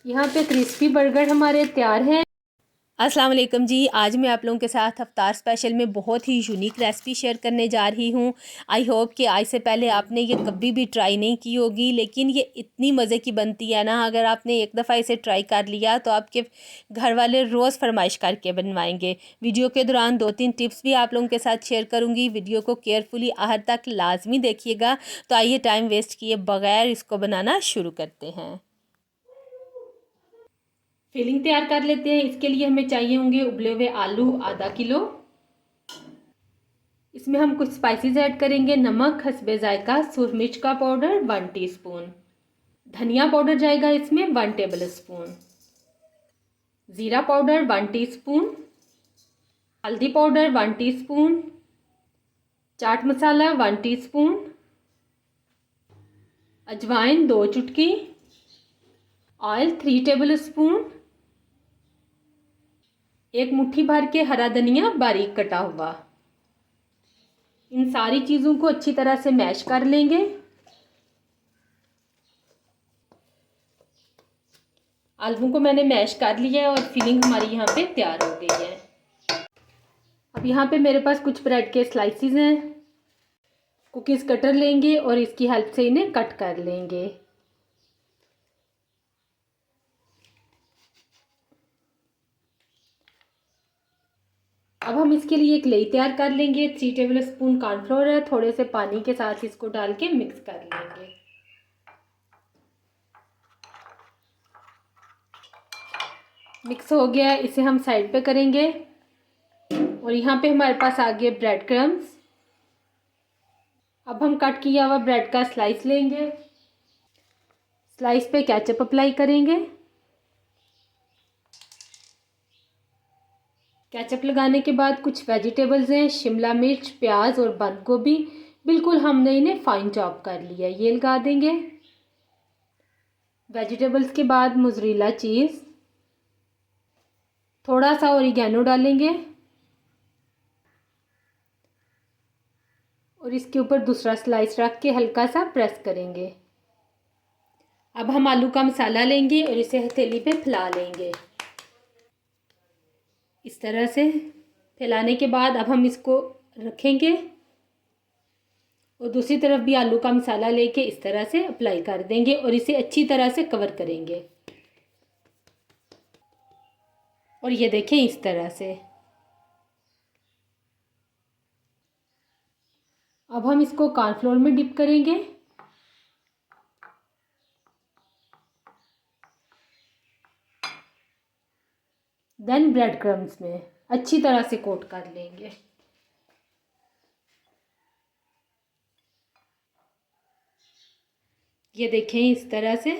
यहाँ पे crispy burger हमारे तैयार हैं। अस्सलाम वालेकुम जी। आज मैं आप लोगों के साथ अफ्तार स्पेशल में बहुत ही यूनिक रेसिपी शेयर करने जा रही हूँ। आई होप कि आज से पहले आपने ये कभी भी ट्राई नहीं की होगी, लेकिन ये इतनी मज़े की बनती है ना। अगर आपने एक दफ़ा इसे ट्राई कर लिया तो आपके घर वाले रोज़ फरमाइश करके बनवाएंगे। वीडियो के दौरान 2-3 टिप्स भी आप लोगों के साथ शेयर करूँगी। वीडियो को केयरफुली आखिर तक लाजमी देखिएगा। तो आइए टाइम वेस्ट किए बगैर इसको बनाना शुरू करते हैं। फिलिंग तैयार कर लेते हैं। इसके लिए हमें चाहिए होंगे उबले हुए आलू आधा किलो। इसमें हम कुछ स्पाइसेस ऐड करेंगे। नमक हस्बे जायका, सूरज मिर्च का पाउडर 1 टीस्पून, धनिया पाउडर जाएगा इसमें 1 टेबल स्पून, ज़ीरा पाउडर 1 टीस्पून, हल्दी powder 1 teaspoon, chaat masala 1 teaspoon, अजवाइन 2 चुटकी, ऑयल 3 टेबल स्पून, एक मुट्ठी भर के हरा धनिया बारीक कटा हुआ। इन सारी चीज़ों को अच्छी तरह से मैश कर लेंगे। आलू को मैंने मैश कर लिया है और फिलिंग हमारी यहाँ पे तैयार हो गई है। अब यहाँ पे मेरे पास कुछ ब्रेड के स्लाइसिस हैं। कुकीज़ कटर लेंगे और इसकी हेल्प से इन्हें कट कर लेंगे। अब हम इसके लिए एक लेई तैयार कर लेंगे। 3 टेबल स्पून कॉर्नफ्लोर है, थोड़े से पानी के साथ इसको डाल के मिक्स कर लेंगे। मिक्स हो गया, इसे हम साइड पे करेंगे। और यहाँ पे हमारे पास आ गए ब्रेड क्रम्स। अब हम कट किया हुआ ब्रेड का स्लाइस लेंगे। स्लाइस पे केचप अप्लाई करेंगे। केचप लगाने के बाद कुछ वेजिटेबल्स हैं, शिमला मिर्च, प्याज और बंद गोभी। बिल्कुल हमने इन्हें फाइन चॉप कर लिया, ये लगा देंगे। वेजिटेबल्स के बाद मोज़रेला चीज़, थोड़ा सा ओरिगेनो डालेंगे और इसके ऊपर दूसरा स्लाइस रख के हल्का सा प्रेस करेंगे। अब हम आलू का मसाला लेंगे और इसे हथेली पे फैला लेंगे। इस तरह से फैलाने के बाद अब हम इसको रखेंगे और दूसरी तरफ भी आलू का मसाला लेके इस तरह से अप्लाई कर देंगे और इसे अच्छी तरह से कवर करेंगे। और ये देखें इस तरह से। अब हम इसको कॉर्नफ्लोर में डिप करेंगे। देन ब्रेड क्रम्स में अच्छी तरह से कोट कर लेंगे। ये देखें इस तरह से।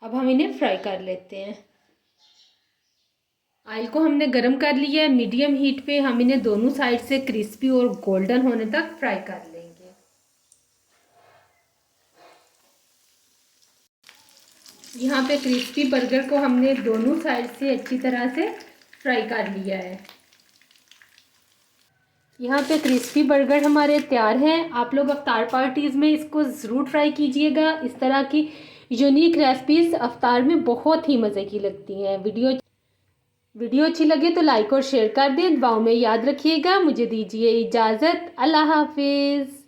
अब हम इन्हें फ्राई कर लेते हैं। ऑयल को हमने गरम कर लिया है। मीडियम हीट पे हम इन्हें दोनों साइड से क्रिस्पी और गोल्डन होने तक फ्राई कर लेंगे। यहाँ पे क्रिस्पी बर्गर को हमने दोनों साइड से अच्छी तरह से फ्राई कर लिया है। यहाँ पे क्रिस्पी बर्गर हमारे तैयार हैं। आप लोग अफ्तार पार्टीज़ में इसको ज़रूर ट्राई कीजिएगा। इस तरह की यूनिक रेसिपीज़ अफ्तार में बहुत ही मज़े की लगती हैं। वीडियो अच्छी लगे तो लाइक और शेयर कर दें। दुआओं में याद रखिएगा। मुझे दीजिए इजाज़त। अल्लाह हाफिज़।